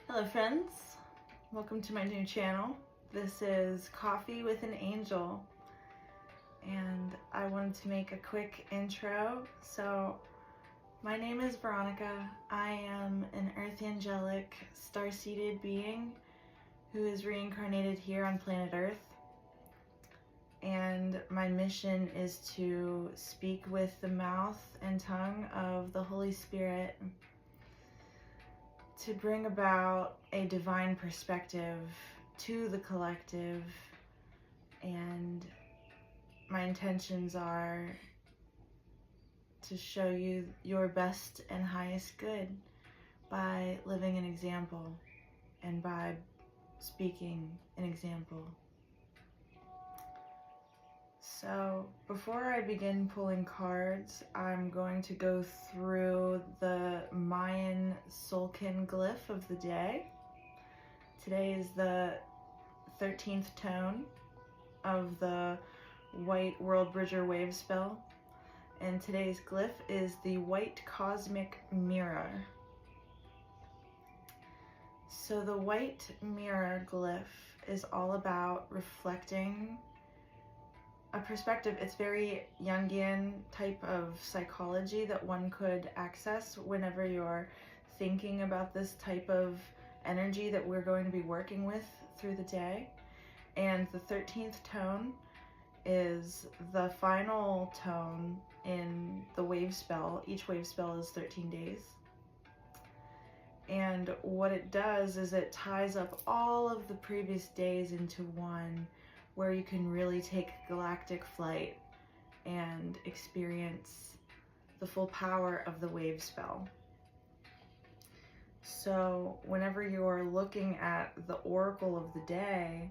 Hello friends, welcome to my new channel. This is Coffee with an Angel, and I wanted to make a quick intro. So my name is Veronica. I am an earth angelic star-seeded being who is reincarnated here on planet Earth, and my mission is to speak with the mouth and tongue of the Holy Spirit to bring about a divine perspective to the collective, and my intentions are to show you your best and highest good by living an example and by speaking an example. So before I begin pulling cards, I'm going to go through the Mayan Soulkin glyph of the day. Today is the 13th tone of the White World Bridger wave spell, and today's glyph is the White Cosmic Mirror. So the White Mirror glyph is all about reflecting a perspective. It's very Jungian type of psychology that one could access whenever you're thinking about this type of energy that we're going to be working with through the day. And the 13th tone is the final tone in the wave spell. Each wave spell is 13 days. And what it does is it ties up all of the previous days into one, where you can really take galactic flight and experience the full power of the wave spell. So whenever you're looking at the oracle of the day,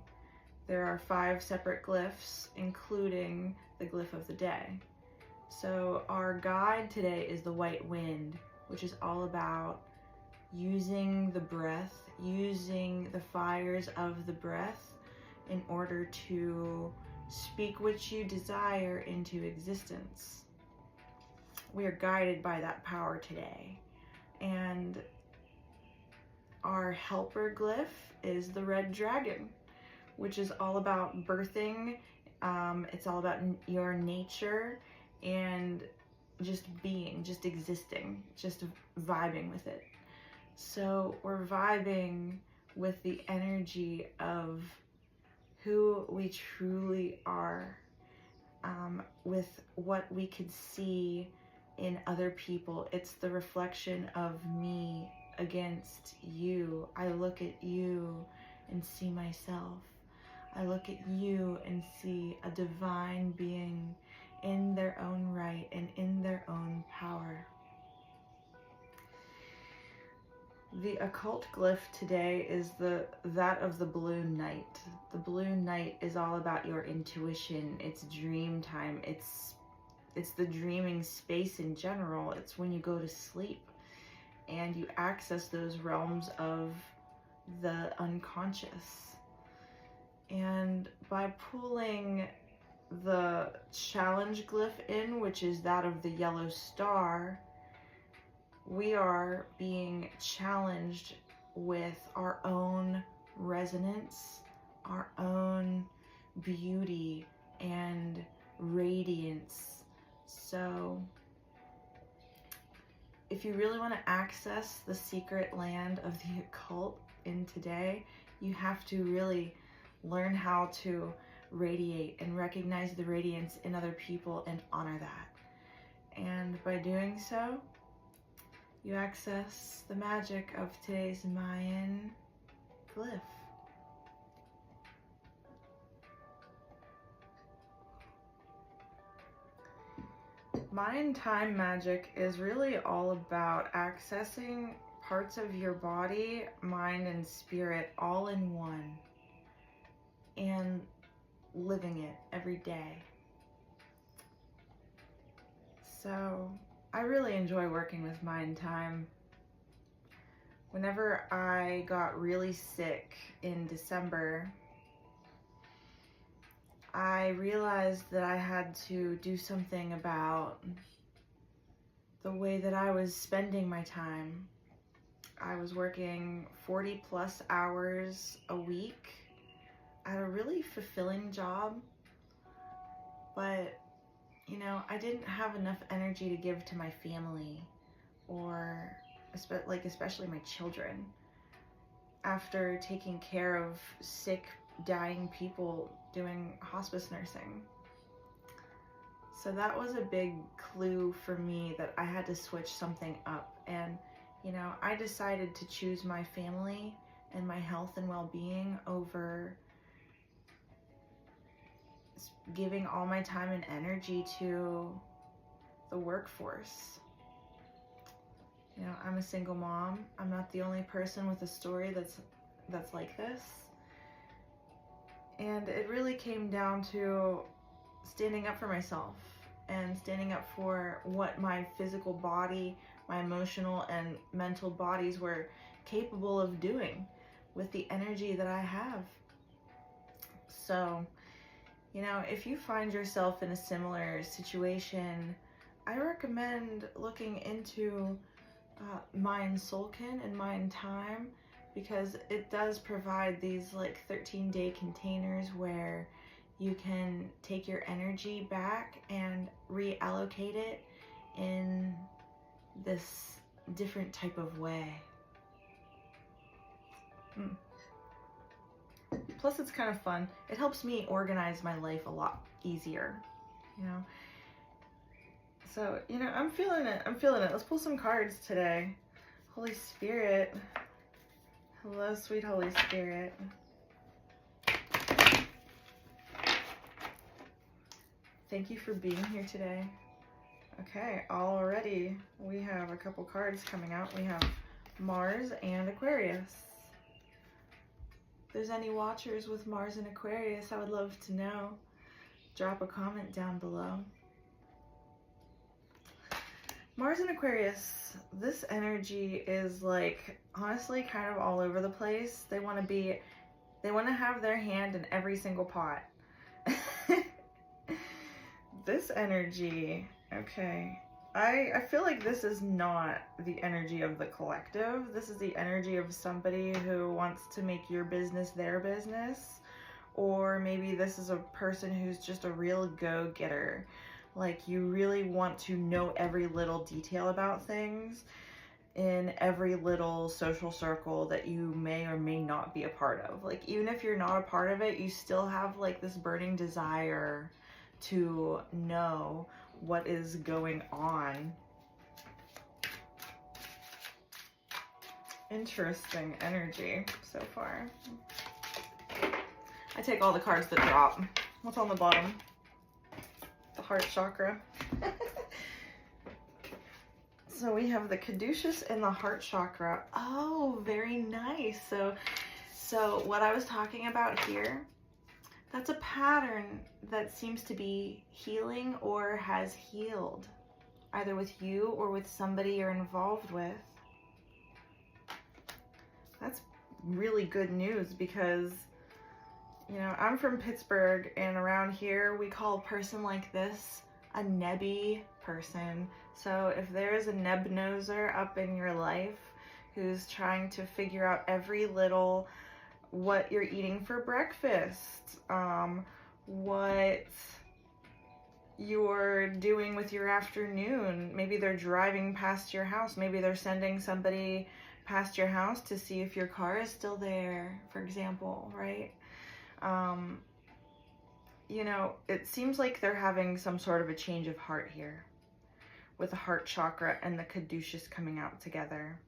there are 5 separate glyphs, including the glyph of the day. So our guide today is the white wind, which is all about using the breath, using the fires of the breath in order to speak what you desire into existence. We are guided by that power today. And our helper glyph is the red dragon, which is all about birthing. It's all about your nature and just being, just existing, just vibing with it. So we're vibing with the energy of who we truly are, with what we could see in other people. It's the reflection of me against you. I look at you and see myself. I look at you and see a divine being in their own right and in their own power. The occult glyph today is that of the blue night. The blue night is all about your intuition. It's dream time. It's the dreaming space in general. It's when you go to sleep and you access those realms of the unconscious. And by pulling the challenge glyph in, which is that of the yellow star, we are being challenged with our own resonance, our own beauty and radiance. So if you really want to access the secret land of the occult in today, you have to really learn how to radiate and recognize the radiance in other people and honor that. And by doing so, you access the magic of today's Mayan glyph. Mayan time magic is really all about accessing parts of your body, mind, and spirit all in one, and living it every day. So I really enjoy working with Mayan time. Whenever I got really sick in December, I realized that I had to do something about the way that I was spending my time. I was working 40 plus hours a week at a really fulfilling job, but you know, I didn't have enough energy to give to my family, or especially my children, after taking care of sick, dying people doing hospice nursing. So that was a big clue for me that I had to switch something up. And you know, I decided to choose my family and my health and well-being over giving all my time and energy to the workforce. You know, I'm a single mom. I'm not the only person with a story that's like this. And it really came down to standing up for myself and standing up for what my physical body, my emotional and mental bodies were capable of doing with the energy that I have. So, you know, if you find yourself in a similar situation, I recommend looking into Mind Soulkin and Mind Time, because it does provide these like 13-day containers where you can take your energy back and reallocate it in this different type of way. Plus it's kind of fun. It helps me organize my life a lot easier, you know. So, you know, I'm feeling it. Let's pull some cards today. Holy Spirit. Hello, sweet Holy Spirit. Thank you for being here today. Okay, already we have a couple cards coming out. We have Mars and Aquarius. If there's any watchers with Mars and Aquarius, I would love to know. Drop a comment down below. Mars and Aquarius, this energy is like, honestly, kind of all over the place. They want to have their hand in every single pot. This energy, okay, I feel like this is not the energy of the collective. This is the energy of somebody who wants to make your business their business, or maybe this is a person who's just a real go-getter. Like, you really want to know every little detail about things in every little social circle that you may or may not be a part of. Like, even if you're not a part of it, you still have like this burning desire to know what is going on. Interesting energy so far. I take all the cards that drop. What's on the bottom? The heart chakra. So we have the caduceus and the heart chakra. Oh, very nice. So what I was talking about here, that's a pattern that seems to be healing or has healed, either with you or with somebody you're involved with. That's really good news, because, you know, I'm from Pittsburgh, and around here we call a person like this a nebby person. So if there's a neb-noser up in your life who's trying to figure out every little, what you're eating for breakfast, what you're doing with your afternoon, maybe they're driving past your house, maybe they're sending somebody past your house to see if your car is still there, for example, right? You know, it seems like they're having some sort of a change of heart here, with the heart chakra and the caduceus coming out together.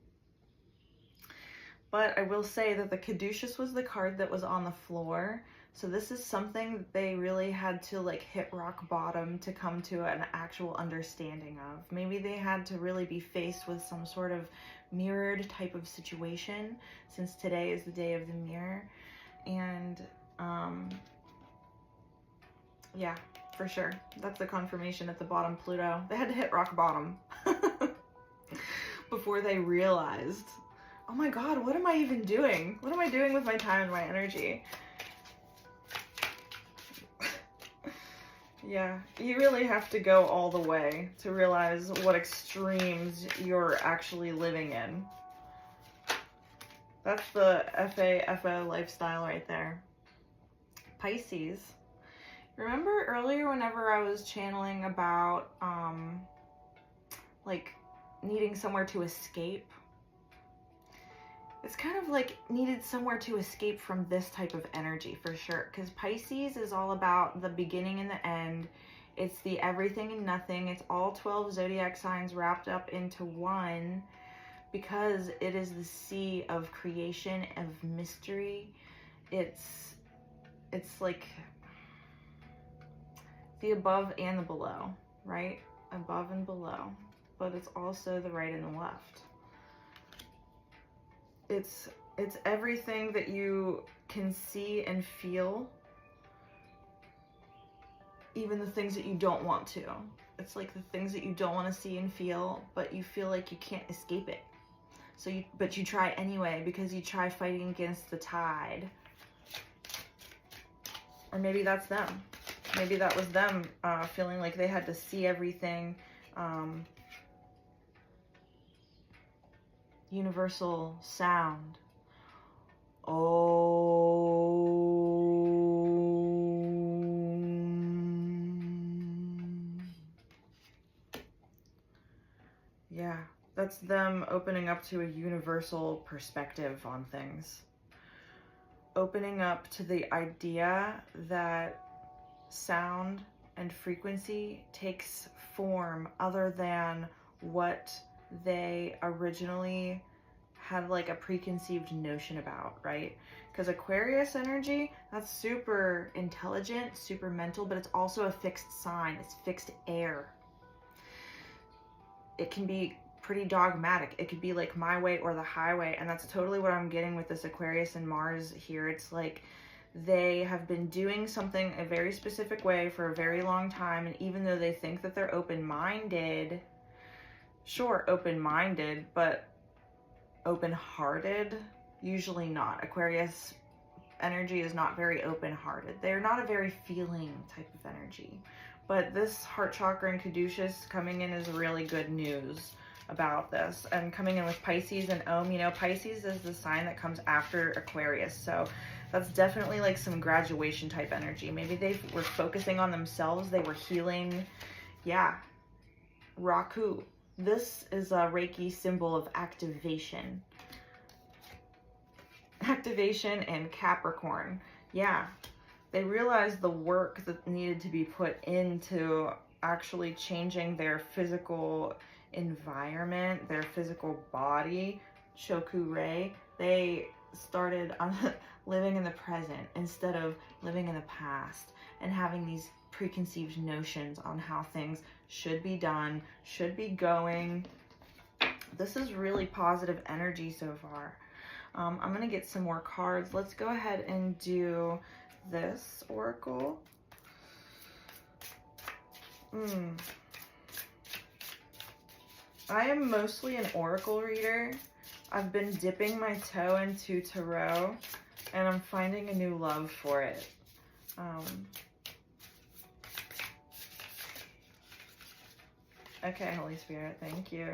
But I will say that the caduceus was the card that was on the floor. So this is something they really had to like hit rock bottom to come to an actual understanding of. Maybe they had to really be faced with some sort of mirrored type of situation, since today is the day of the mirror. And yeah, for sure. That's the confirmation at the bottom, Pluto. They had to hit rock bottom before they realized, oh my God, what am I even doing? What am I doing with my time and my energy? Yeah, you really have to go all the way to realize what extremes you're actually living in. That's the FAFO lifestyle right there. Pisces. Remember earlier whenever I was channeling about like needing somewhere to escape? It's kind of like needed somewhere to escape from this type of energy for sure, because Pisces is all about the beginning and the end. It's the everything and nothing. It's all 12 zodiac signs wrapped up into one, because it is the sea of creation, of mystery. It's like the above and the below, right? Above and below, but it's also the right and the left. It's everything that you can see and feel, even the things that you don't want to. It's like the things that you don't want to see and feel, but you feel like you can't escape it. So but you try anyway, because you try fighting against the tide. Or maybe that's them. Maybe that was them feeling like they had to see everything. Universal sound. Yeah, that's them opening up to a universal perspective on things. Opening up to the idea that sound and frequency takes form other than what they originally had like a preconceived notion about, right? Because Aquarius energy, that's super intelligent, super mental, but it's also a fixed sign. It's fixed air. It can be pretty dogmatic. It could be like my way or the highway, and that's totally what I'm getting with this Aquarius and Mars here. It's like they have been doing something a very specific way for a very long time, and even though they think that they're open-minded, sure, open-minded, but open-hearted, usually not. Aquarius energy is not very open-hearted. They're not a very feeling type of energy. But this heart chakra and caduceus coming in is really good news about this. And coming in with Pisces and Om, you know, Pisces is the sign that comes after Aquarius. So that's definitely like some graduation type energy. Maybe they were focusing on themselves. They were healing. Yeah. Raku. This is a Reiki symbol of activation. Activation and Capricorn. Yeah. They realized the work that needed to be put into actually changing their physical environment, their physical body. Shoku-rei. They started living in the present instead of living in the past and having these preconceived notions on how things should be done, should be going. This is really positive energy so far. I'm going to get some more cards. Let's go ahead and do this oracle. I am mostly an oracle reader. I've been dipping my toe into tarot, and I'm finding a new love for it. Okay, Holy Spirit, thank you.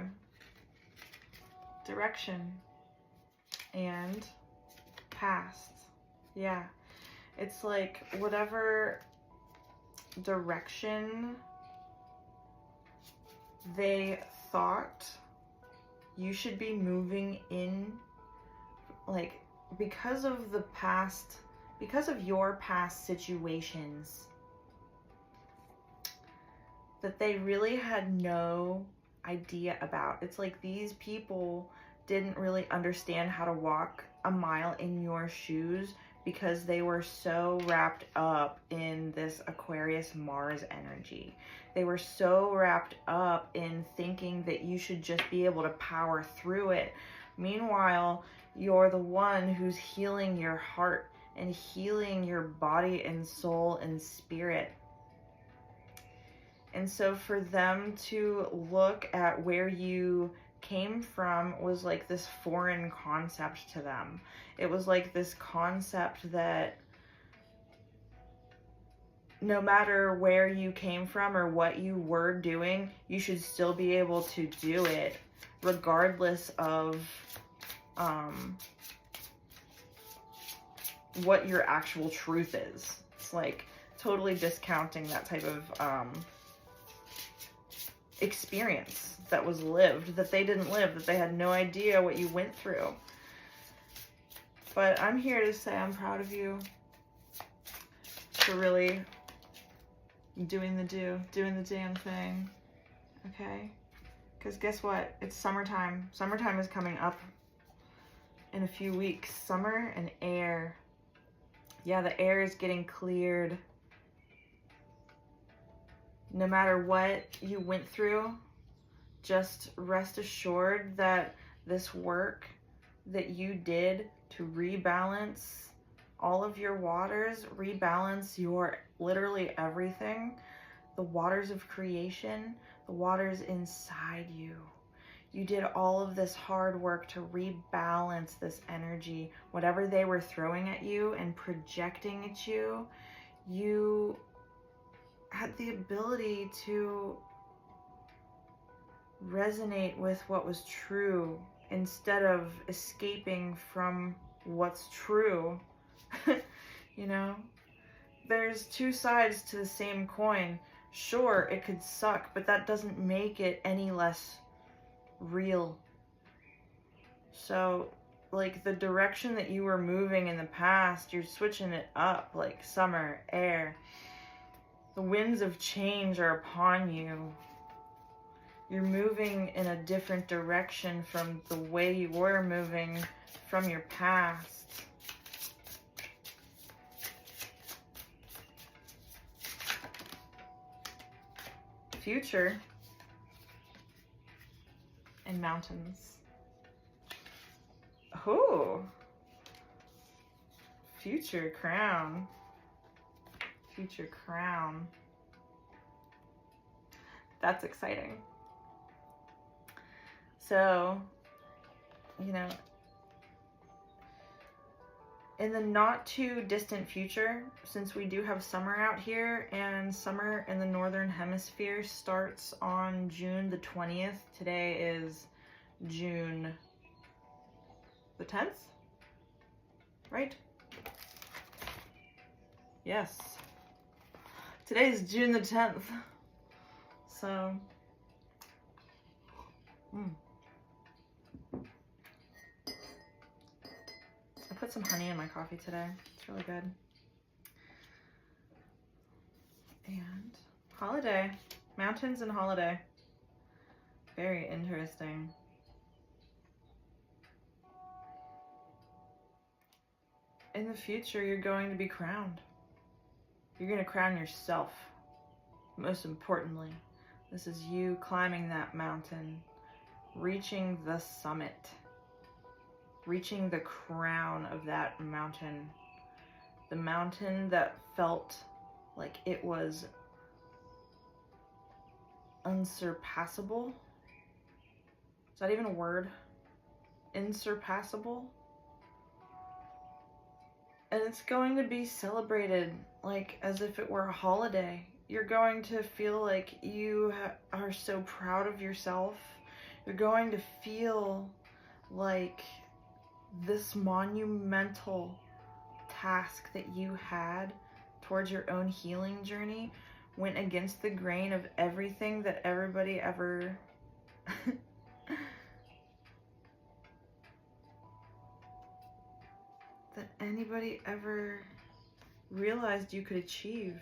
Direction and past. Yeah, it's like whatever direction they thought you should be moving in, like because of the past, because of your past situations that they really had no idea about. It's like these people didn't really understand how to walk a mile in your shoes because they were so wrapped up in this Aquarius Mars energy. They were so wrapped up in thinking that you should just be able to power through it. Meanwhile, you're the one who's healing your heart and healing your body and soul and spirit. And so for them to look at where you came from was like this foreign concept to them. It was like this concept that no matter where you came from or what you were doing, you should still be able to do it regardless of what your actual truth is. It's like totally discounting that type of experience that was lived, that they didn't live, that they had no idea what you went through. But I'm here to say I'm proud of you for really doing the damn thing, okay? Because guess what? It's summertime. Summertime is coming up in a few weeks. Summer and air. Yeah, the air is getting cleared. No matter what you went through, just rest assured that this work that you did to rebalance all of your waters, rebalance your literally everything, the waters of creation, the waters inside you. You did all of this hard work to rebalance this energy. Whatever they were throwing at you and projecting at you, you had the ability to resonate with what was true instead of escaping from what's true. You know, there's two sides to the same coin. Sure, it could suck, but that doesn't make it any less real. So, like, the direction that you were moving in the past, you're switching it up, like summer, air. The winds of change are upon you. You're moving in a different direction from the way you were moving from your past. Future and mountains. Oh, future crown. Future crown. That's exciting. So, you know, in the not too distant future, since we do have summer out here, and summer in the northern hemisphere starts on June the 20th. Today is June the 10th, right? Yes. Today is June the 10th. So, I put some honey in my coffee today. It's really good. And holiday. Mountains and holiday. Very interesting. In the future, you're going to be crowned. You're going to crown yourself. Most importantly, this is you climbing that mountain, reaching the summit, reaching the crown of that mountain. The mountain that felt like it was unsurpassable. Is that even a word? Insurpassable? And it's going to be celebrated like as if it were a holiday. You're going to feel like you are so proud of yourself. You're going to feel like this monumental task that you had towards your own healing journey went against the grain of everything that everybody ever that anybody ever realized you could achieve,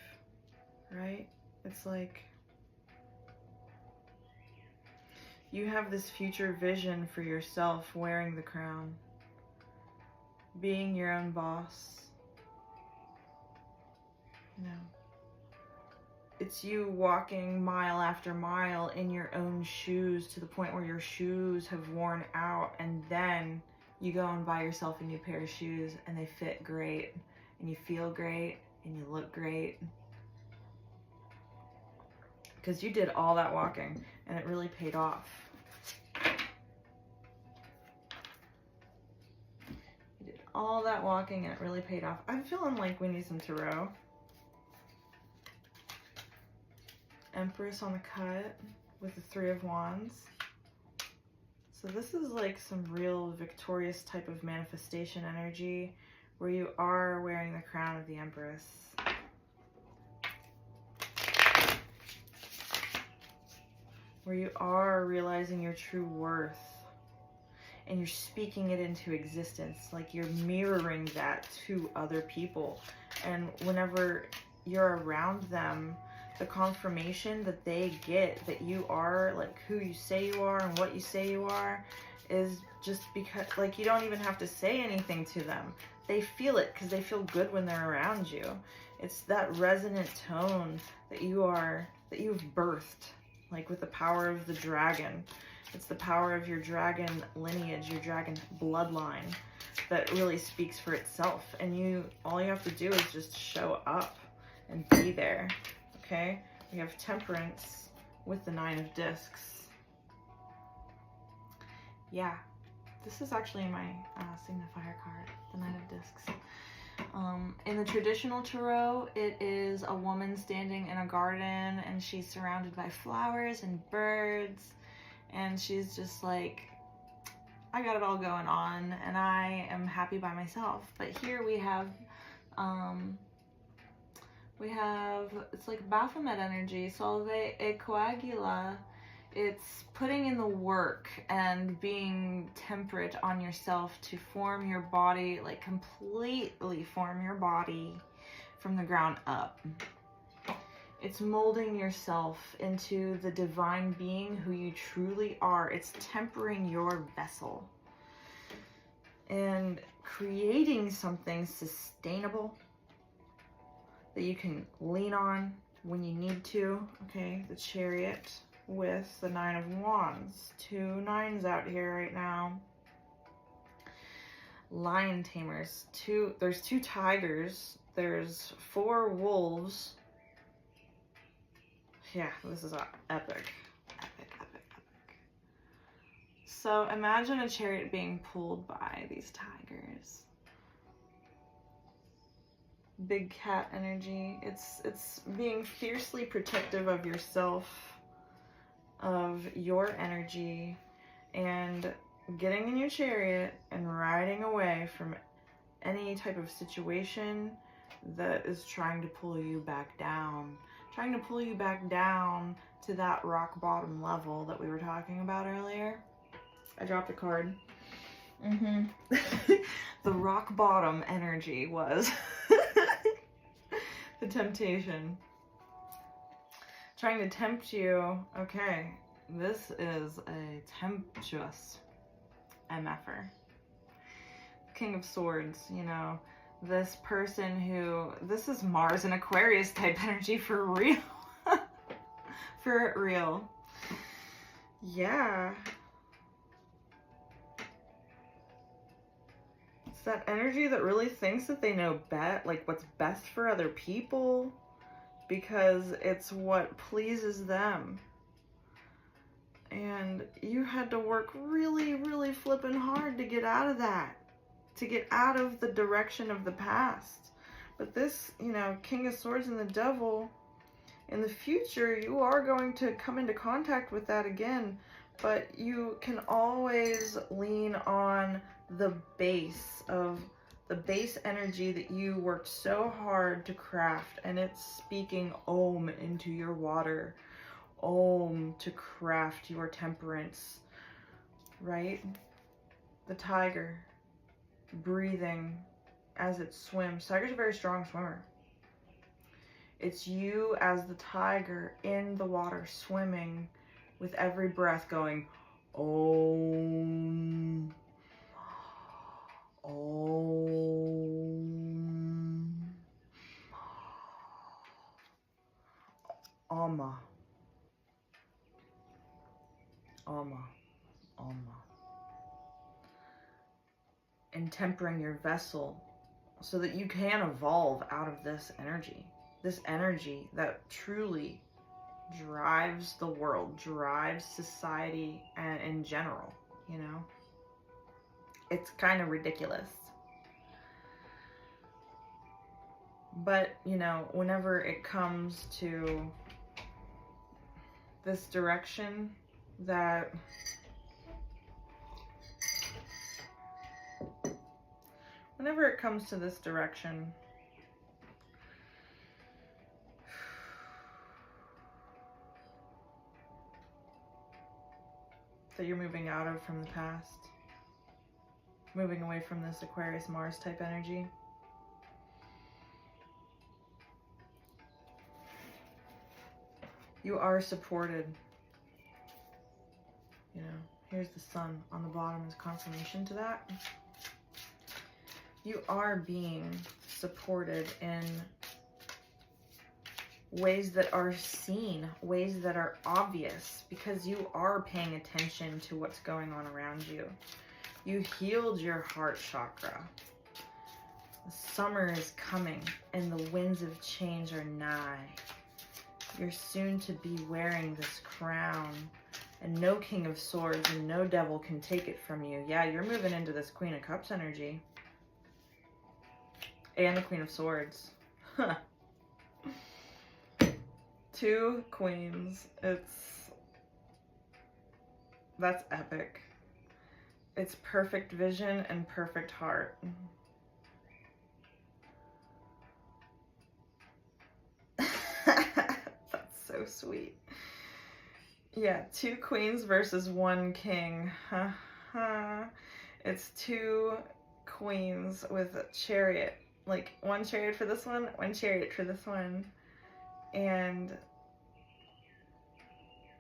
right? It's like you have this future vision for yourself wearing the crown, being your own boss. You know, it's you walking mile after mile in your own shoes to the point where your shoes have worn out, and then you go and buy yourself a new pair of shoes and they fit great and you feel great and you look great. Because you did all that walking and it really paid off. You did all that walking and it really paid off. I'm feeling like we need some tarot. Empress on the cut with the 3 of Wands. So this is like some real victorious type of manifestation energy where you are wearing the crown of the Empress. Where you are realizing your true worth and you're speaking it into existence, like you're mirroring that to other people. And whenever you're around them, the confirmation that they get that you are like who you say you are and what you say you are is just because, like, you don't even have to say anything to them. They feel it because they feel good when they're around you. It's that resonant tone that you've birthed, like with the power of the dragon. It's the power of your dragon lineage, your dragon bloodline that really speaks for itself. And all you have to do is just show up and be there. Okay? We have Temperance with the 9 of Discs. Yeah. This is actually my signifier card, the 9 of Discs. In the traditional tarot, it is a woman standing in a garden and she's surrounded by flowers and birds, and she's just like, I got it all going on and I am happy by myself. But here we have it's like Baphomet energy, Solve e Coagula. It's putting in the work and being temperate on yourself to form your body, like completely form your body from the ground up. It's molding yourself into the divine being who you truly are. It's tempering your vessel and creating something sustainable that you can lean on when you need to. Okay, the Chariot with the 9 of Wands. 2 9s out here right now. Lion tamers. There's 2 tigers. There's 4 wolves. Yeah, this is epic. Epic. So imagine a chariot being pulled by these tigers. Big cat energy. It's being fiercely protective of yourself, of your energy, and getting in your chariot and riding away from any type of situation that is trying to pull you back down. Trying to pull you back down to that rock bottom level that we were talking about earlier. I dropped a card. The rock bottom energy was the temptation. Trying to tempt you. Okay, this is a tempestuous MFer. King of Swords, you know, this person this is Mars and Aquarius type energy for real. For real. Yeah. It's that energy that really thinks that they know like what's best for other people because it's what pleases them. And you had to work really, really flippin' hard to get out of that. To get out of the direction of the past. But this, you know, King of Swords and the Devil, in the future, you are going to come into contact with that again. But you can always lean on the base energy that you worked so hard to craft. And it's speaking Om into your water. Om to craft your temperance. Right? The tiger. Breathing as it swims. Tiger's a very strong swimmer. It's you as the tiger in the water swimming with every breath going Om, Om, Amma, Amma, Amma. And tempering your vessel so that you can evolve out of this energy that truly drives the world, drives society, and in general, you know, it's kind of ridiculous. But, you know, whenever it comes to this direction that whenever it comes to this direction, that you're moving out of from the past, moving away from this Aquarius Mars type energy. You are supported. You know, here's the sun on the bottom as confirmation to that. You are being supported in ways that are seen, ways that are obvious, because you are paying attention to what's going on around you. You healed your heart chakra. The summer is coming and the winds of change are nigh. You're soon to be wearing this crown, and no King of Swords and no devil can take it from you. Yeah, you're moving into this Queen of Cups energy. And the Queen of Swords. Huh. 2 queens. That's epic. It's perfect vision and perfect heart. That's so sweet. Yeah, 2 queens versus 1 king. It's 2 queens with a chariot. Like, 1 chariot for this one, 1 chariot for this one. And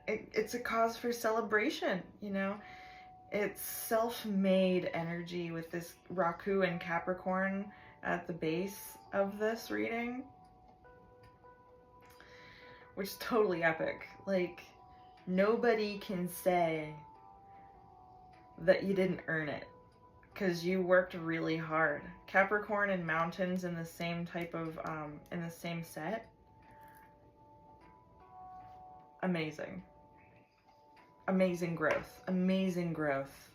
it's a cause for celebration, you know? It's self-made energy with this Raku and Capricorn at the base of this reading, which is totally epic. Like, nobody can say that you didn't earn it, because you worked really hard. Capricorn and mountains in the same type of, in the same set. Amazing. Amazing growth. Amazing growth.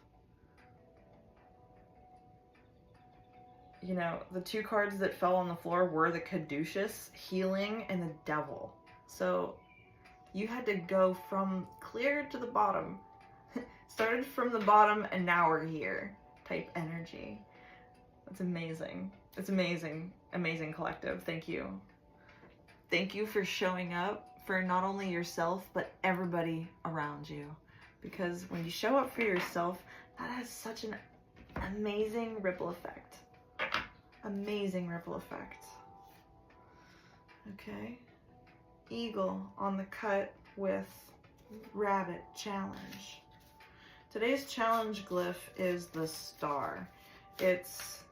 You know, the 2 cards that fell on the floor were the Caduceus, Healing, and the Devil. So you had to go from clear to the bottom. Started from the bottom and now we're here type energy. That's amazing. It's amazing. Amazing collective. Thank you. Thank you for showing up for not only yourself, but everybody around you. Because when you show up for yourself, that has such an amazing ripple effect. Amazing ripple effect. Okay. Eagle on the cut with rabbit challenge. Today's challenge glyph is the star. It's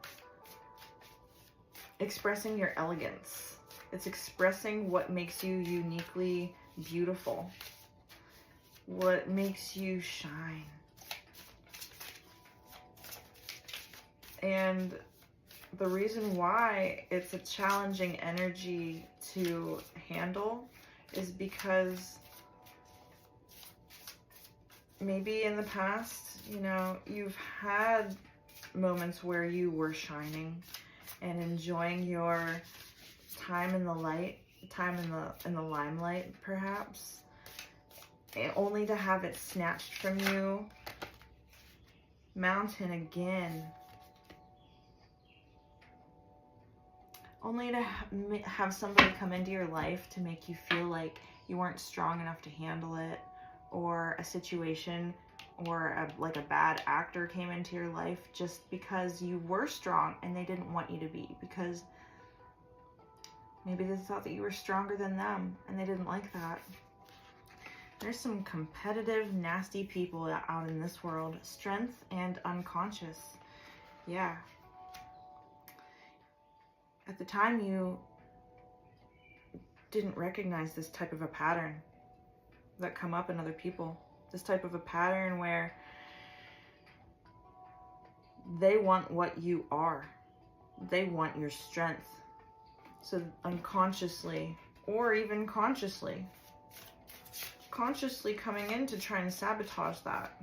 expressing your elegance. It's expressing what makes you uniquely beautiful. What makes you shine. And the reason why it's a challenging energy to handle is because maybe in the past, you know, you've had moments where you were shining and enjoying your time in the light, time in the limelight, perhaps, and only to have it snatched from you. Mountain again. Only to have somebody come into your life to make you feel like you weren't strong enough to handle it, or a situation or like a bad actor came into your life just because you were strong and they didn't want you to be, because maybe they thought that you were stronger than them and they didn't like that. There's some competitive, nasty people out in this world. Strength and unconscious. Yeah. At the time, you didn't recognize this type of a pattern that come up in other people. This type of a pattern where they want what you are. They want your strength. So unconsciously, or even consciously coming in to try and sabotage that.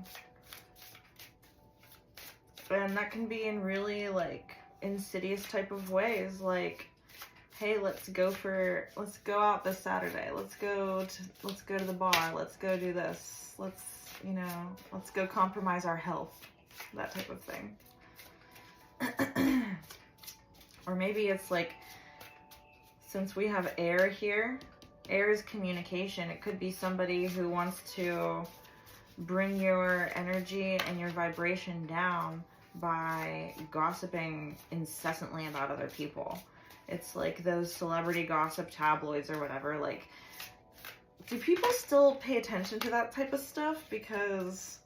And that can be in really like insidious type of ways, like, hey, let's go out this Saturday, let's go to the bar, let's go do this, let's go compromise our health, that type of thing. Or maybe it's like, since we have air here, air is communication. It could be somebody who wants to bring your energy and your vibration down by gossiping incessantly about other people. It's like those celebrity gossip tabloids or whatever. Like, do people still pay attention to that type of stuff? Because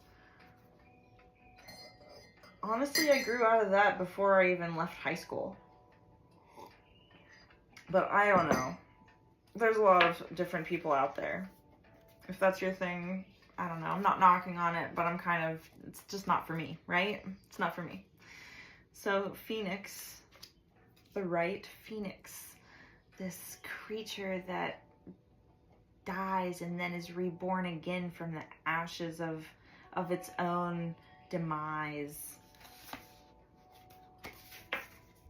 honestly, I grew out of that before I even left high school. But I don't know. There's a lot of different people out there. If that's your thing, I don't know. I'm not knocking on it, but I'm kind of, it's just not for me, right? It's not for me. So Phoenix, the right Phoenix, this creature that dies and then is reborn again from the ashes of its own demise,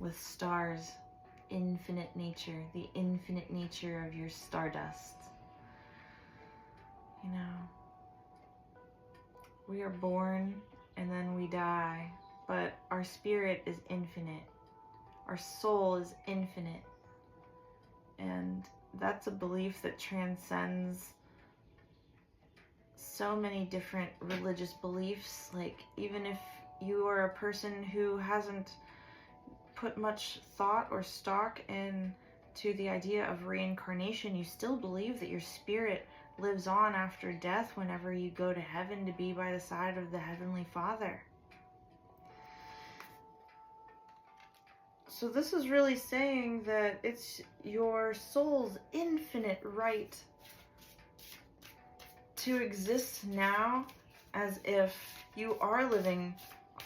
with stars, infinite nature, the infinite nature of your stardust. You know, we are born and then we die, but our spirit is infinite. Our soul is infinite. And that's a belief that transcends so many different religious beliefs. Like, even if you are a person who hasn't put much thought or stock into the idea of reincarnation, you still believe that your spirit lives on after death whenever you go to heaven to be by the side of the Heavenly Father. So this is really saying that it's your soul's infinite right to exist now as if you are living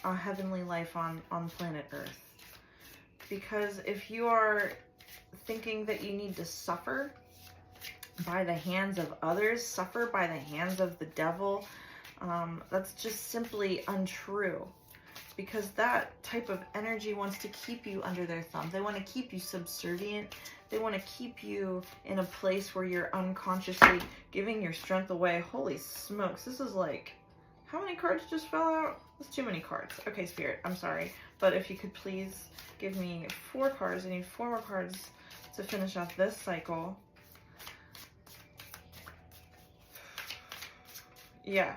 a heavenly life on planet Earth. Because if you are thinking that you need to suffer by the hands of others, suffer by the hands of the devil, that's just simply untrue. Because that type of energy wants to keep you under their thumb. They want to keep you subservient. They want to keep you in a place where you're unconsciously giving your strength away. Holy smokes, this is like, how many cards just fell out? That's too many cards. Okay, Spirit, I'm sorry. But if you could please give me 4 cards. I need 4 more cards to finish off this cycle. Yeah.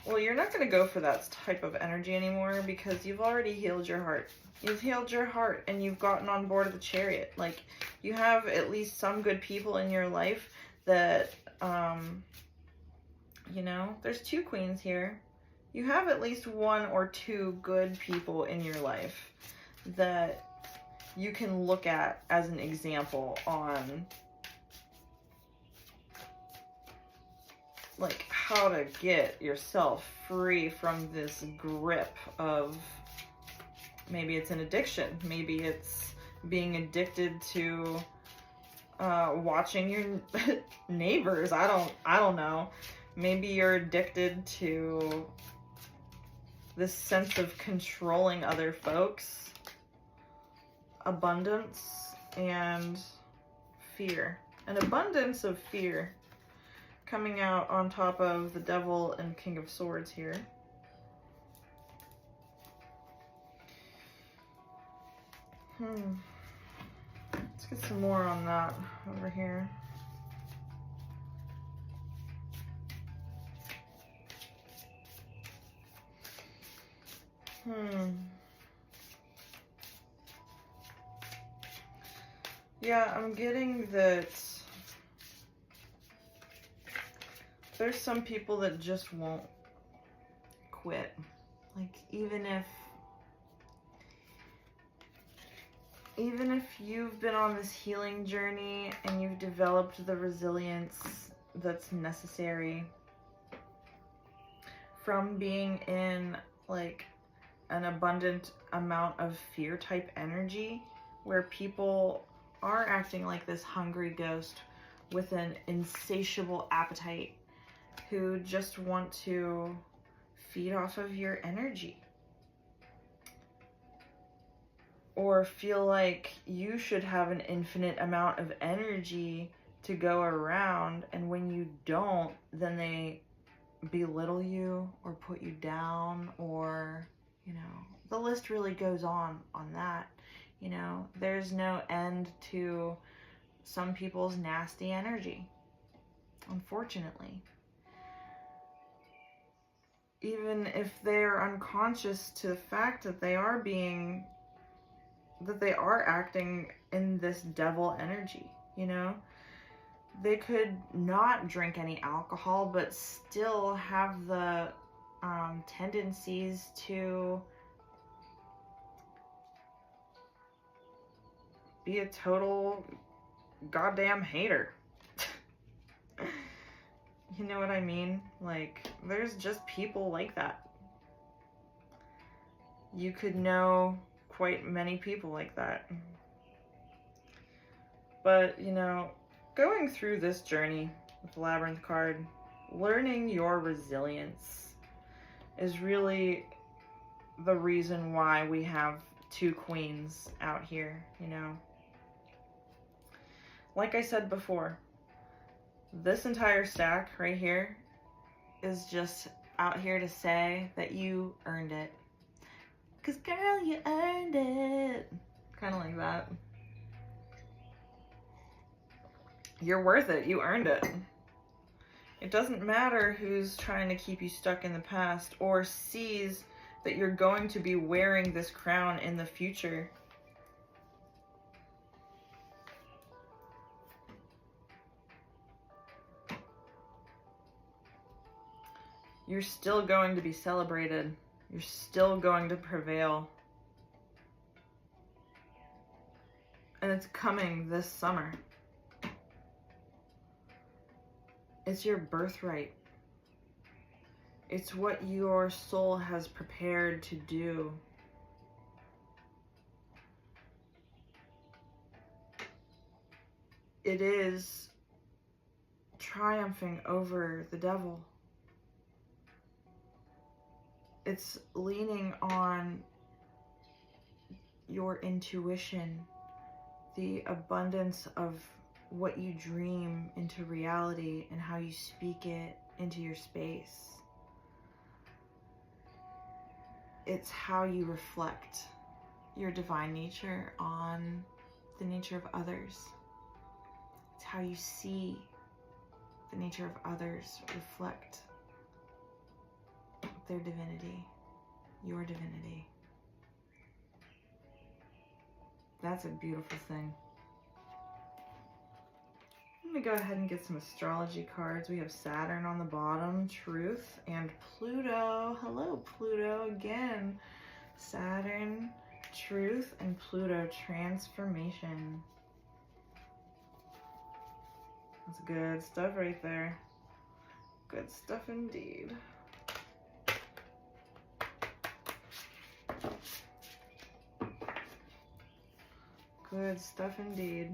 Well, you're not going to go for that type of energy anymore because you've already healed your heart. You've healed your heart and you've gotten on board of the chariot. Like, you have at least some good people in your life that, you know, there's 2 queens here. You have at least 1 or 2 good people in your life that you can look at as an example on, like, how to get yourself free from this grip of, maybe it's an addiction, maybe it's being addicted to watching your neighbors. I don't know. Maybe you're addicted to this sense of controlling other folks, abundance, and fear. An abundance of fear coming out on top of the Devil and King of Swords here. Let's get some more on that over here. Yeah, I'm getting that there's some people that just won't quit. Like, even if you've been on this healing journey and you've developed the resilience that's necessary from being in, like, an abundant amount of fear type energy where people are acting like this hungry ghost with an insatiable appetite who just want to feed off of your energy or feel like you should have an infinite amount of energy to go around, and when you don't, then they belittle you or put you down or, you know, the list really goes on that. You know, there's no end to some people's nasty energy, unfortunately. Even if they're unconscious to the fact that they are acting in this devil energy, you know? They could not drink any alcohol, but still have the tendencies to be a total goddamn hater. You know what I mean? Like, there's just people like that. You could know quite many people like that. But, you know, going through this journey with the Labyrinth card, learning your resilience is really the reason why we have two queens out here, you know. Like I said before, this entire stack right here is just out here to say that you earned it. 'Cause girl, you earned it. Kind of like that. You're worth it. You earned it. It doesn't matter who's trying to keep you stuck in the past or sees that you're going to be wearing this crown in the future. You're still going to be celebrated. You're still going to prevail. And it's coming this summer. It's your birthright. It's what your soul has prepared to do. It is triumphing over the devil. It's leaning on your intuition, the abundance of what you dream into reality and how you speak it into your space. It's how you reflect your divine nature on the nature of others. It's how you see the nature of others reflect their divinity, your divinity. That's a beautiful thing. Let me go ahead and get some astrology cards. We have Saturn on the bottom, Truth, and Pluto. Hello, Pluto again. Saturn, Truth, and Pluto, Transformation. That's good stuff right there. Good stuff indeed. Good stuff indeed.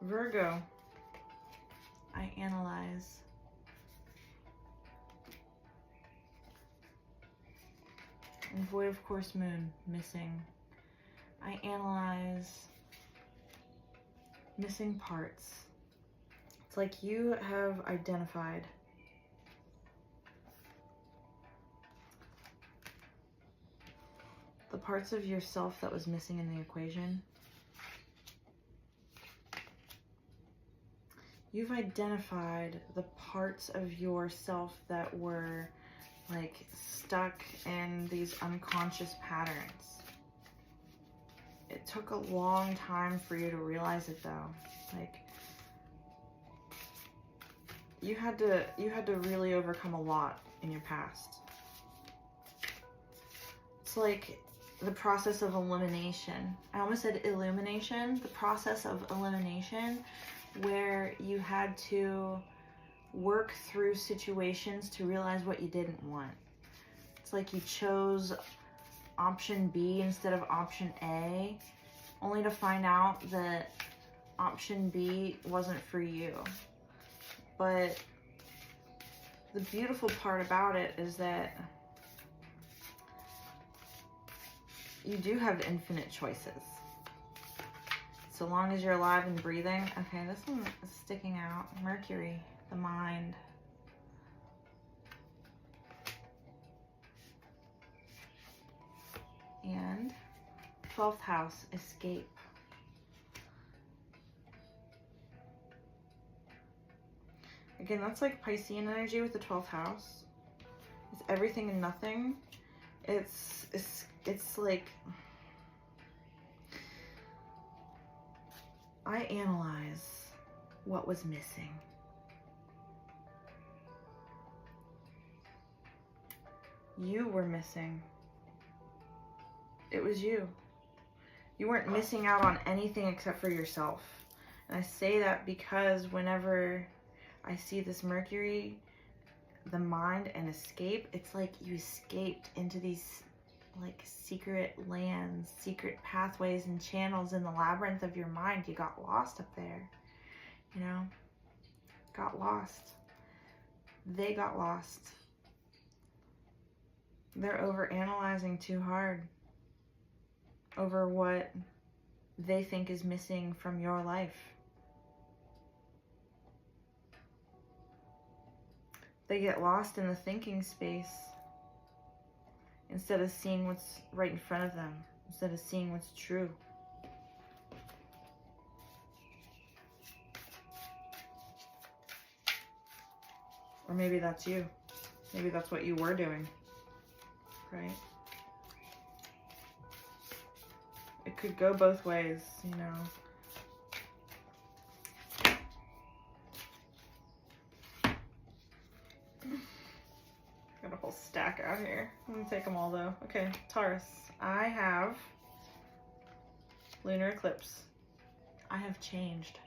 Virgo, I analyze. And Void of Course Moon, missing. I analyze missing parts. It's like you have identified the parts of yourself that was missing in the equation. You've identified the parts of yourself that were like stuck in these unconscious patterns. It took a long time for you to realize it though. Like you had to really overcome a lot in your past. It's like the process of elimination. I almost said illumination. The process of elimination, where you had to work through situations to realize what you didn't want. It's like you chose option B instead of option A, only to find out that option B wasn't for you. But the beautiful part about it is that you do have infinite choices. So long as you're alive and breathing. Okay, this one is sticking out. Mercury, the mind. And 12th house, escape. Again, that's like Piscean energy with the 12th house. It's everything and nothing. It's like, I analyze what was missing. You were missing. It was you. You weren't missing out on anything except for yourself. And I say that because whenever I see this Mercury, the mind and escape, it's like you escaped into these like secret lands, secret pathways and channels in the labyrinth of your mind. You got lost up there, you know, got lost. They got lost. They're over analyzing too hard over what they think is missing from your life. They get lost in the thinking space instead of seeing what's right in front of them, instead of seeing what's true. Or maybe that's you. Maybe that's what you were doing, right? It could go both ways, you know. Got a whole stack out here. I'm gonna take them all though. Okay, Taurus. I have lunar eclipse. I have changed.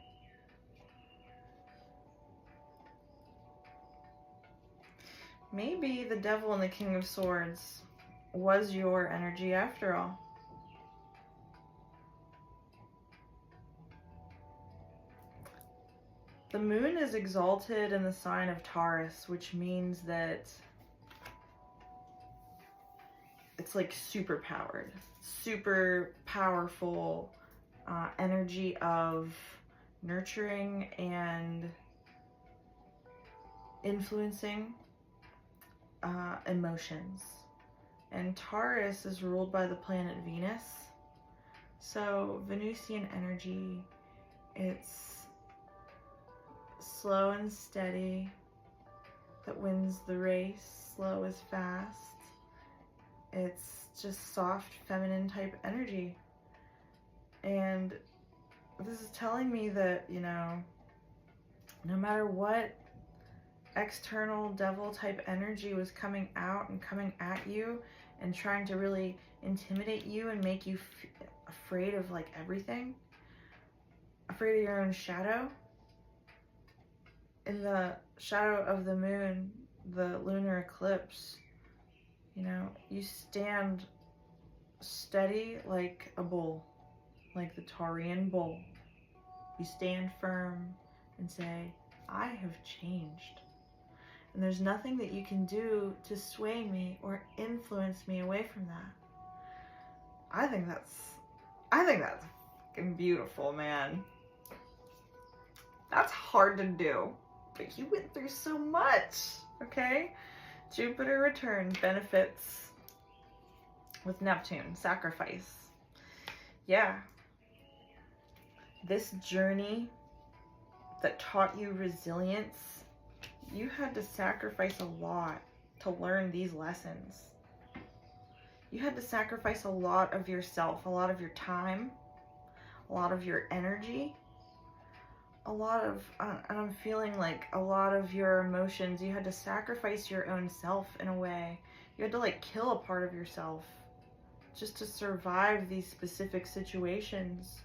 Maybe the Devil and the King of Swords was your energy after all. The moon is exalted in the sign of Taurus, which means that it's like super powered, super powerful energy of nurturing and influencing emotions. And Taurus is ruled by the planet Venus. So Venusian energy, it's slow and steady that wins the race. Slow is fast. It's just soft, feminine type energy. And this is telling me that, you know, no matter what external devil type energy was coming out and coming at you and trying to really intimidate you and make you afraid of like everything, afraid of your own shadow, in the shadow of the moon, the lunar eclipse, you know, you stand steady like a bull, like the Taurian bull. You stand firm and say, I have changed. And there's nothing that you can do to sway me or influence me away from that. I think that's fucking beautiful, man. That's hard to do. But you went through so much, okay? Jupiter return benefits with Neptune, sacrifice. Yeah. This journey that taught you resilience, you had to sacrifice a lot to learn these lessons. You had to sacrifice a lot of yourself, a lot of your time, a lot of your energy, a lot of, and I'm feeling like a lot of your emotions. You had to sacrifice your own self in a way. You had to like kill a part of yourself just to survive these specific situations.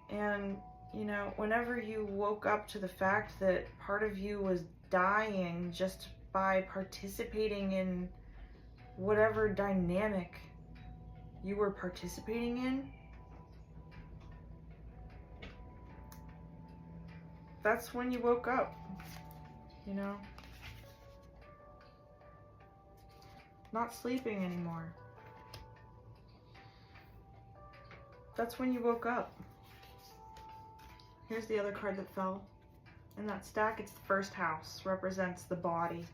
And, you know, whenever you woke up to the fact that part of you was dying just by participating in whatever dynamic you were participating in, that's when you woke up, you know? Not sleeping anymore. That's when you woke up. Here's the other card that fell. In that stack, it's the first house, represents the body.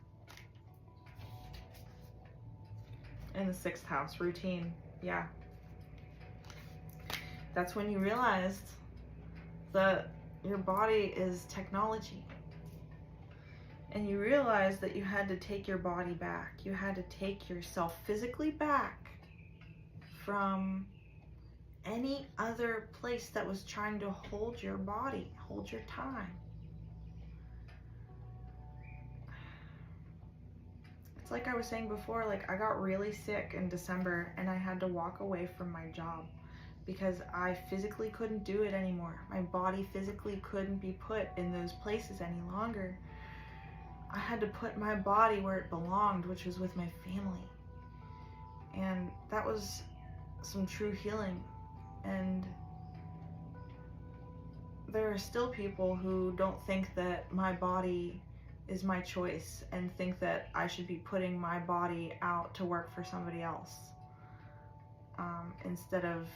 And the sixth house, routine. Yeah. That's when you realized that your body is technology. And you realized that you had to take your body back. You had to take yourself physically back from any other place that was trying to hold your body, hold your time. It's like I was saying before, like I got really sick in December and I had to walk away from my job because I physically couldn't do it anymore. My body physically couldn't be put in those places any longer. I had to put my body where it belonged, which was with my family. And that was some true healing. And there are still people who don't think that my body is my choice and think that I should be putting my body out to work for somebody else instead of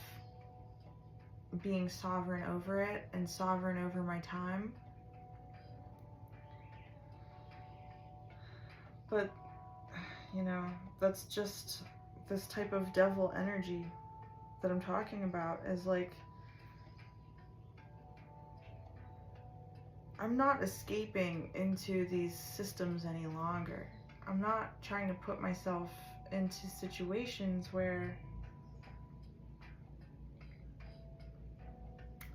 being sovereign over it and sovereign over my time. But, you know, that's just this type of devil energy that I'm talking about, is like, I'm not escaping into these systems any longer. I'm not trying to put myself into situations where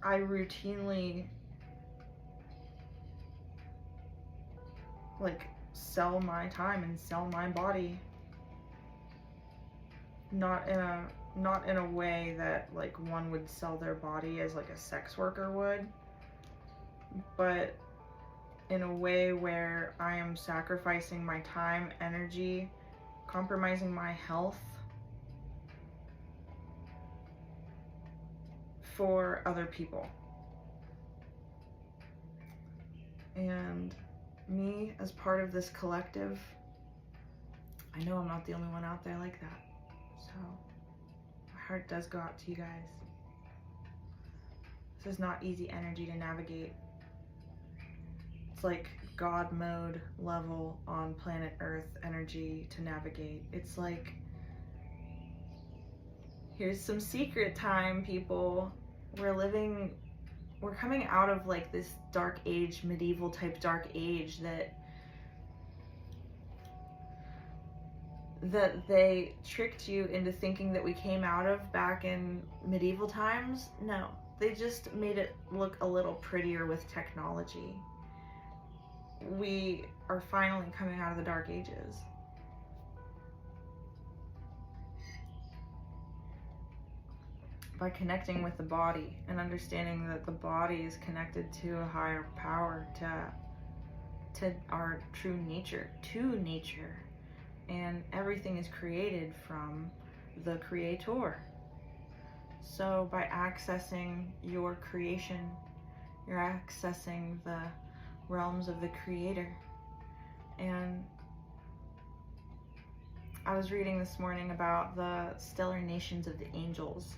I routinely like sell my time and sell my body. Not in a way that like one would sell their body as like a sex worker would, but in a way where I am sacrificing my time, energy, compromising my health for other people. And me as part of this collective, I know I'm not the only one out there like that. So my heart does go out to you guys. This is not easy energy to navigate. It's like God mode level on planet Earth energy to navigate. It's like, here's some secret time, people. We're coming out of like this dark age, medieval type dark age that they tricked you into thinking that we came out of back in medieval times. No, they just made it look a little prettier with technology. We are finally coming out of the dark ages. By connecting with the body and understanding that the body is connected to a higher power, to our true nature, to nature. And everything is created from the Creator. So by accessing your creation, you're accessing the realms of the Creator. And I was reading this morning about the stellar nations of the angels,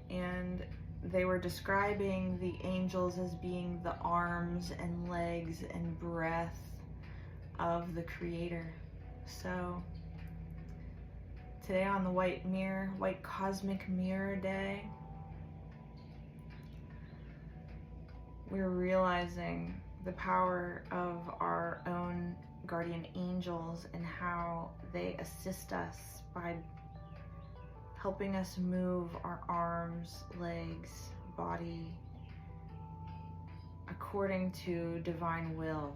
and they were describing the angels as being the arms and legs and breath of the Creator. So today on the white cosmic mirror day, we're realizing the power of our own guardian angels and how they assist us by helping us move our arms, legs, body according to divine will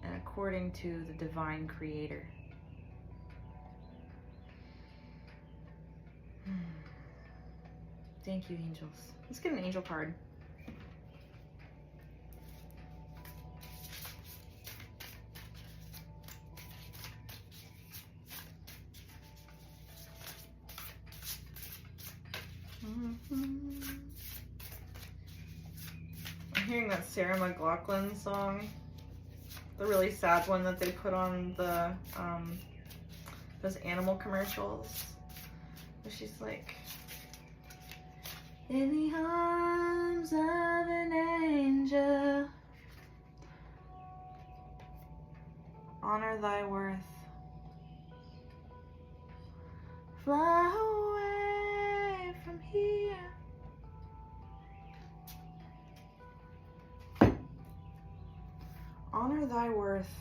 and according to the divine Creator. Thank you, angels. Let's get an angel card. I'm hearing that Sarah McLachlan song? The really sad one that they put on the, those animal commercials. Where she's like, in the arms of an angel, honor thy worth. Fly away from here. Honor thy worth.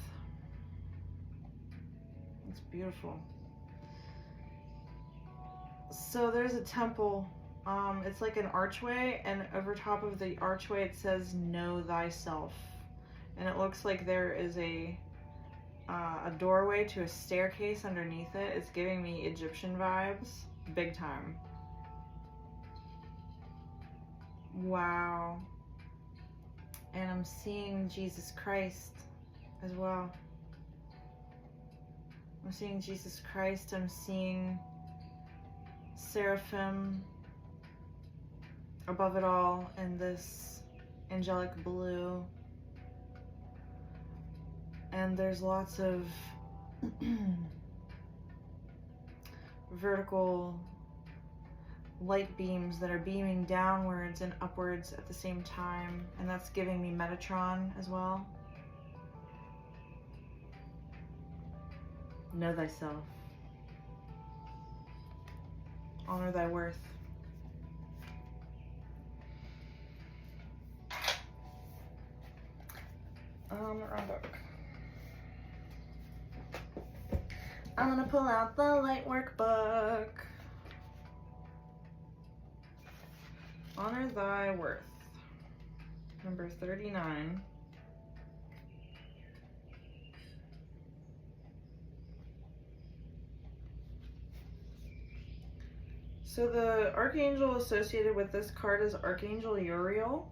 It's beautiful. So there's a temple. It's like an archway, and over top of the archway it says, know thyself. And it looks like there is a doorway to a staircase underneath it. It's giving me Egyptian vibes, big time. Wow. And I'm seeing Jesus Christ as well. I'm seeing Jesus Christ. I'm seeing seraphim above it all in this angelic blue. And there's lots of vertical light beams that are beaming downwards and upwards at the same time, and that's giving me Metatron as well. Know thyself. Honor thy worth. Wrong book. I'm gonna pull out the light workbook. Honor thy worth. Number 39. So the archangel associated with this card is Archangel Uriel.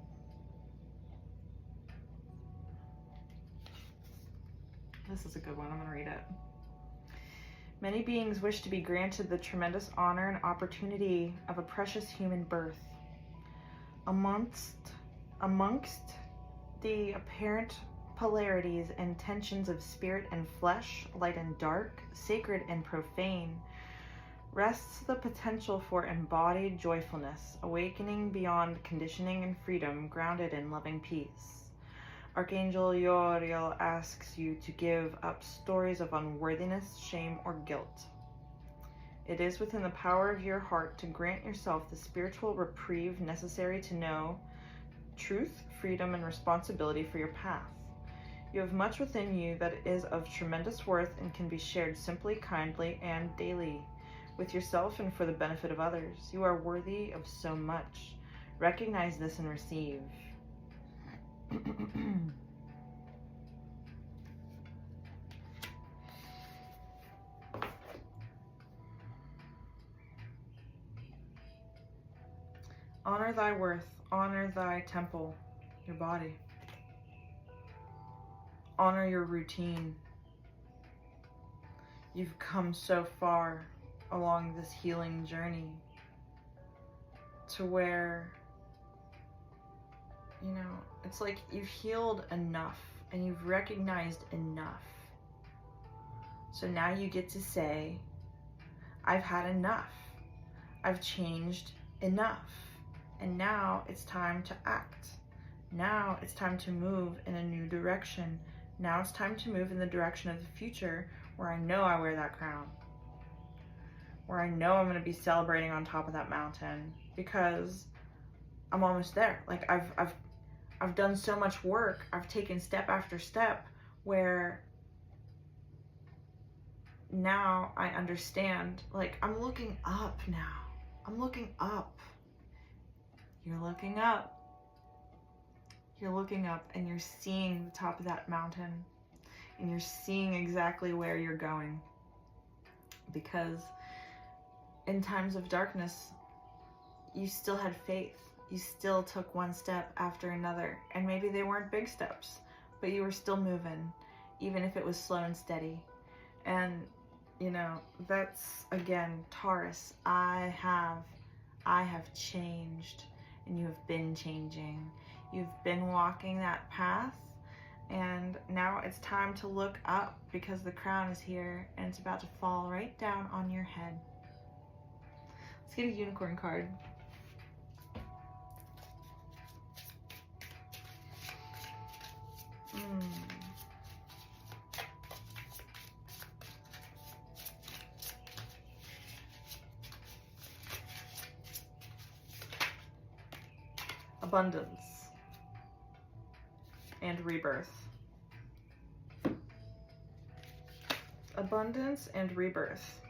This is a good one. I'm going to read it. Many beings wish to be granted the tremendous honor and opportunity of a precious human birth. Amongst the apparent polarities and tensions of spirit and flesh, light and dark, sacred and profane, rests the potential for embodied joyfulness, awakening beyond conditioning and freedom, grounded in loving peace. Archangel Uriel asks you to give up stories of unworthiness, shame, or guilt. It is within the power of your heart to grant yourself the spiritual reprieve necessary to know truth, freedom, and responsibility for your path. You have much within you that is of tremendous worth and can be shared simply, kindly, and daily with yourself and for the benefit of others. You are worthy of so much. Recognize this and receive. Honor thy worth. Honor thy temple, your body. Honor your routine. You've come so far along this healing journey to where, you know, it's like you've healed enough and you've recognized enough. So now you get to say, I've had enough. I've changed enough. And now it's time to act. Now it's time to move in a new direction. Now it's time to move in the direction of the future where I know I wear that crown. Where I know I'm going to be celebrating on top of that mountain because I'm almost there. Like I've done so much work. I've taken step after step where now I understand. Like I'm looking up now. I'm looking up. You're looking up. You're looking up and you're seeing the top of that mountain and you're seeing exactly where you're going. Because in times of darkness, you still had faith. You still took one step after another. And maybe they weren't big steps, but you were still moving, even if it was slow and steady. And, you know, that's, again, Taurus. I have changed, and you have been changing. You've been walking that path, and now it's time to look up because the crown is here and it's about to fall right down on your head. Let's get a unicorn card. Abundance and rebirth. Abundance and rebirth.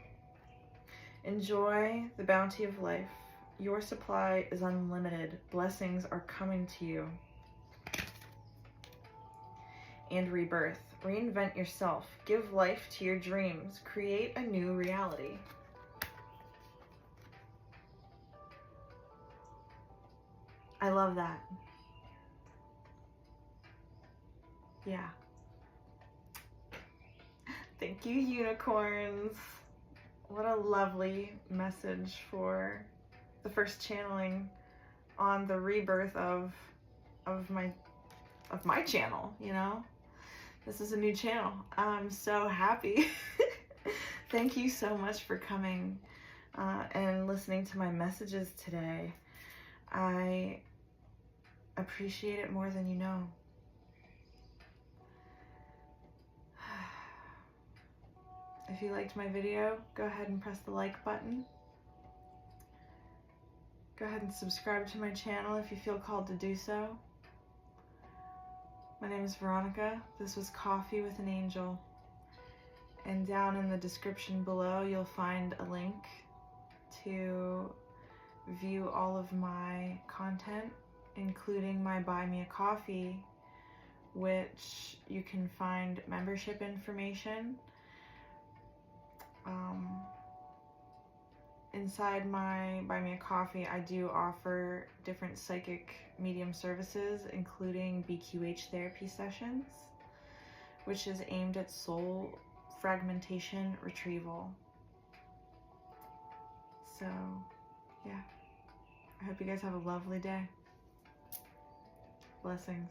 Enjoy the bounty of life. Your supply is unlimited. Blessings are coming to you. And rebirth. Reinvent yourself. Give life to your dreams. Create a new reality. I love that. Yeah. Thank you, unicorns. What a lovely message for the first channeling on the rebirth of my channel, you know? This is a new channel. I'm so happy. Thank you so much for coming and listening to my messages today. I appreciate it more than you know. If you liked my video, go ahead and press the like button. Go ahead and subscribe to my channel if you feel called to do so. My name is Veronica. This was Coffee with an Angel. And down in the description below, you'll find a link to view all of my content, including my Buy Me a Coffee, which you can find membership information. Inside my Buy Me a Coffee, I do offer different psychic medium services, including BQH therapy sessions, which is aimed at soul fragmentation retrieval. So, yeah. I hope you guys have a lovely day. Blessings.